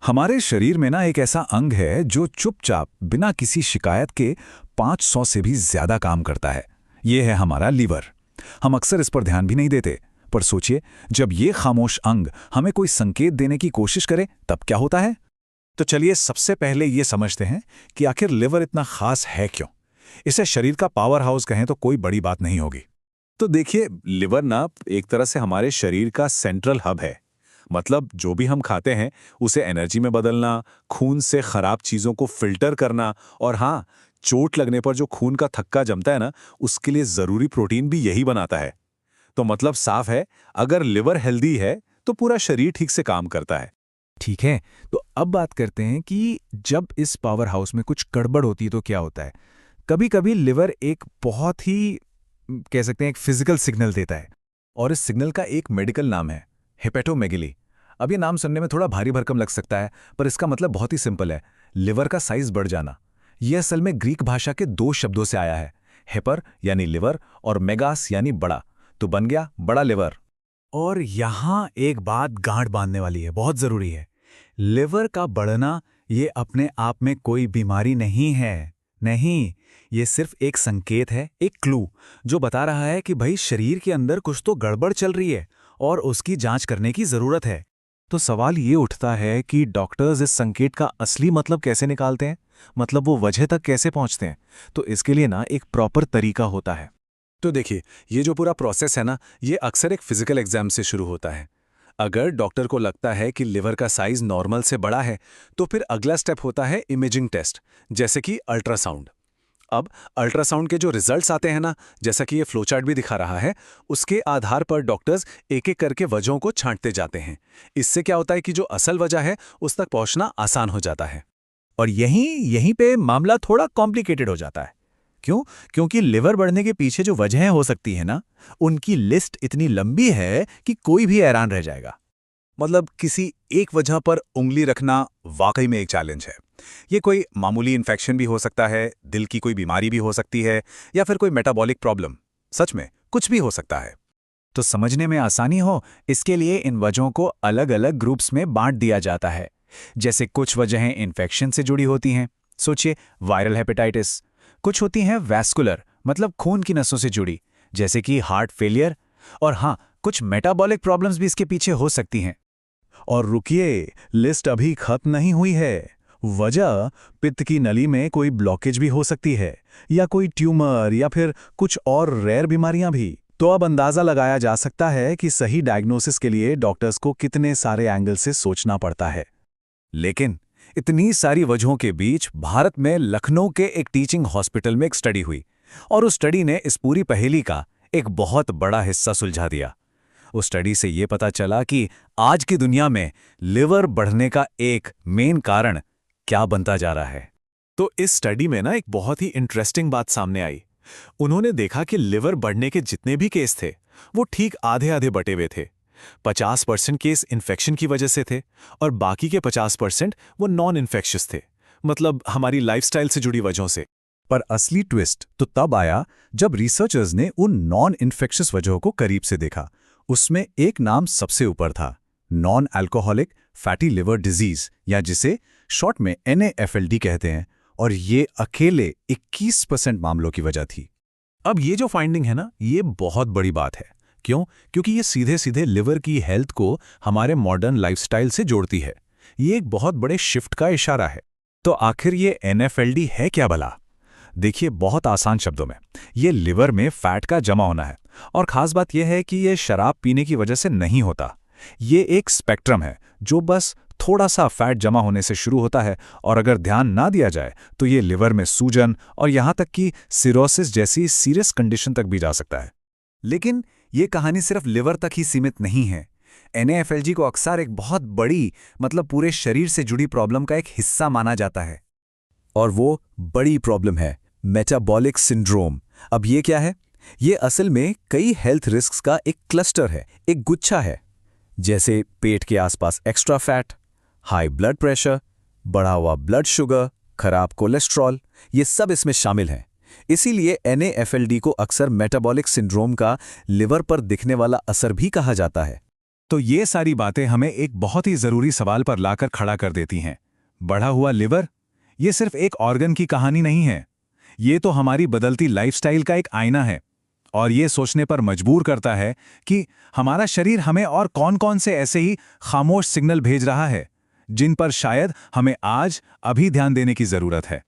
हमारे शरीर में ना एक ऐसा अंग है जो चुपचाप बिना किसी शिकायत के 500 से भी ज्यादा काम करता है। ये है हमारा लीवर। हम अक्सर इस पर ध्यान भी नहीं देते, पर सोचिए, जब ये खामोश अंग हमें कोई संकेत देने की कोशिश करे तब क्या होता है। तो चलिए सबसे पहले ये समझते हैं कि आखिर लिवर इतना खास है क्यों। इसे शरीर का पावर हाउस कहें तो कोई बड़ी बात नहीं होगी। तो देखिए, लिवर ना एक तरह से हमारे शरीर का सेंट्रल हब है। मतलब जो भी हम खाते हैं उसे एनर्जी में बदलना, खून से खराब चीजों को फिल्टर करना, और हाँ, चोट लगने पर जो खून का थक्का जमता है ना, उसके लिए जरूरी प्रोटीन भी यही बनाता है। तो मतलब साफ है, अगर लिवर हेल्दी है तो पूरा शरीर ठीक से काम करता है। ठीक है, तो अब बात करते हैं कि जब इस पावर हाउस में कुछ गड़बड़ होती है तो क्या होता है। कभी कभी लिवर एक बहुत ही कह सकते हैं एक फिजिकल सिग्नल देता है। और इस सिग्नल का एक मेडिकल नाम है, हेपेटोमेगेली। अब ये नाम सुनने में थोड़ा भारी भरकम लग सकता है, पर इसका मतलब बहुत ही सिंपल है, लिवर का साइज बढ़ जाना। यह असल में ग्रीक भाषा के दो शब्दों से आया है, हेपर यानी लिवर और मेगास यानी बड़ा, तो बन गया बड़ा लिवर। और यहाँ एक बात गांठ बांधने वाली है, बहुत जरूरी है। लिवर का बढ़ना ये अपने आप में कोई बीमारी नहीं है। नहीं, ये सिर्फ एक संकेत है, एक क्लू, जो बता रहा है कि भाई शरीर के अंदर कुछ तो गड़बड़ चल रही है और उसकी जांच करने की जरूरत है। तो सवाल ये उठता है कि डॉक्टर्स इस संकेत का असली मतलब कैसे निकालते हैं, मतलब वो वजह तक कैसे पहुंचते हैं। तो इसके लिए ना एक प्रॉपर तरीका होता है। तो देखिए, ये जो पूरा प्रोसेस है ना, ये अक्सर एक फिजिकल एग्जाम से शुरू होता है। अगर डॉक्टर को लगता है कि लिवर का साइज नॉर्मल से बड़ा है, तो फिर अगला स्टेप होता है इमेजिंग टेस्ट, जैसे कि अल्ट्रासाउंड। अब अल्ट्रासाउंड के जो रिजल्ट्स आते हैं ना, जैसा कि ये फ्लोचार्ट भी दिखा रहा है, उसके आधार पर डॉक्टर्स एक एक करके वजहों को छांटते जाते हैं। इससे क्या होता है कि जो असल वजह है उस तक पहुंचना आसान हो जाता है। और यहीं पे मामला थोड़ा कॉम्प्लिकेटेड हो जाता है। क्यों? क्योंकि लिवर बढ़ने के पीछे जो वजहें हो सकती है ना, उनकी लिस्ट इतनी लंबी है कि कोई भी हैरान रह जाएगा। मतलब किसी एक वजह पर उंगली रखना वाकई में एक चैलेंज है। ये कोई मामूली इन्फेक्शन भी हो सकता है, दिल की कोई बीमारी भी हो सकती है, या फिर कोई मेटाबॉलिक प्रॉब्लम। सच में कुछ भी हो सकता है। तो समझने में आसानी हो, इसके लिए इन वजहों को अलग अलग ग्रुप्स में बांट दिया जाता है। जैसे कुछ वजहें इन्फेक्शन से जुड़ी होती हैं, सोचिए वायरल हेपेटाइटिस। कुछ होती हैं वैस्कुलर, मतलब खून की नसों से जुड़ी, जैसे कि हार्ट फेलियर। और हाँ, कुछ मेटाबॉलिक प्रॉब्लम्स भी इसके पीछे हो सकती हैं। और रुकिए, लिस्ट अभी खत्म नहीं हुई है। वजह पित्त की नली में कोई ब्लॉकेज भी हो सकती है, या कोई ट्यूमर, या फिर कुछ और रेयर बीमारियां भी। तो अब अंदाजा लगाया जा सकता है कि सही डायग्नोसिस के लिए डॉक्टर्स को कितने सारे एंगल से सोचना पड़ता है। लेकिन इतनी सारी वजहों के बीच भारत में लखनऊ के एक टीचिंग हॉस्पिटल में एक स्टडी हुई, और उस स्टडी ने इस पूरी पहेली का एक बहुत बड़ा हिस्सा सुलझा दिया। उस स्टडी से ये पता चला कि आज की दुनिया में लिवर बढ़ने का एक मेन कारण क्या बनता जा रहा है। तो इस स्टडी में ना एक बहुत ही इंटरेस्टिंग बात सामने आई। उन्होंने देखा कि लिवर बढ़ने के जितने भी केस थे, वो ठीक आधे आधे बटे हुए थे। 50% केस इन्फेक्शन की वजह से थे, और बाकी के 50% वो नॉन इन्फेक्शियस थे, मतलब हमारी लाइफस्टाइल से जुड़ी वजहों से। पर असली ट्विस्ट तो तब आया जब रिसर्चर्स ने उन नॉन इन्फेक्शियस वजहों को करीब से देखा। उसमें एक नाम सबसे ऊपर था, non alcoholic fatty liver disease, या जिसे शॉर्ट में NAFLD कहते हैं। और ये अकेले 21% मामलों की वजह थी। अब ये जो फाइंडिंग है ना, ये बहुत बड़ी बात है। क्यों? क्योंकि ये सीधे सीधे लिवर की हेल्थ को हमारे मॉडर्न लाइफस्टाइल से जोड़ती है। ये एक बहुत बड़े शिफ्ट का इशारा है। तो आखिर ये NAFLD है क्या भला? देखिए, बहुत आसान शब्दों में, ये लिवर में फैट का जमा होना है। और खास बात यह है कि ये शराब पीने की वजह से नहीं होता। ये एक स्पेक्ट्रम है जो बस थोड़ा सा फैट जमा होने से शुरू होता है, और अगर ध्यान ना दिया जाए तो ये लिवर में सूजन और यहां तक कि सिरोसिस जैसी सीरियस कंडीशन तक भी जा सकता है। लेकिन ये कहानी सिर्फ लिवर तक ही सीमित नहीं है। NAFLD को अक्सर एक बहुत बड़ी, मतलब पूरे शरीर से जुड़ी प्रॉब्लम का एक हिस्सा माना जाता है। और वो बड़ी प्रॉब्लम है मेटाबॉलिक सिंड्रोम। अब ये क्या है? ये असल में कई हेल्थ रिस्क्स का एक क्लस्टर है, एक गुच्छा है। जैसे पेट के आसपास extra fat, high blood pressure, बढ़ा हुआ ब्लड शुगर, खराब कोलेस्ट्रॉल, ये सब इसमें शामिल हैं। इसीलिए NAFLD को अक्सर मेटाबॉलिक सिंड्रोम का लिवर पर दिखने वाला असर भी कहा जाता है। तो ये सारी बातें हमें एक बहुत ही ज़रूरी सवाल पर लाकर खड़ा कर देती हैं। बढ़ा हुआ लिवर, ये सिर्फ एक ऑर्गन की कहानी नहीं है। ये तो हमारी बदलती लाइफस्टाइल का एक आईना है, और ये सोचने पर मजबूर करता है कि हमारा शरीर हमें और कौन-कौन से ऐसे ही खामोश सिग्नल भेज रहा है, जिन पर शायद हमें आज अभी ध्यान देने की ज़रूरत है।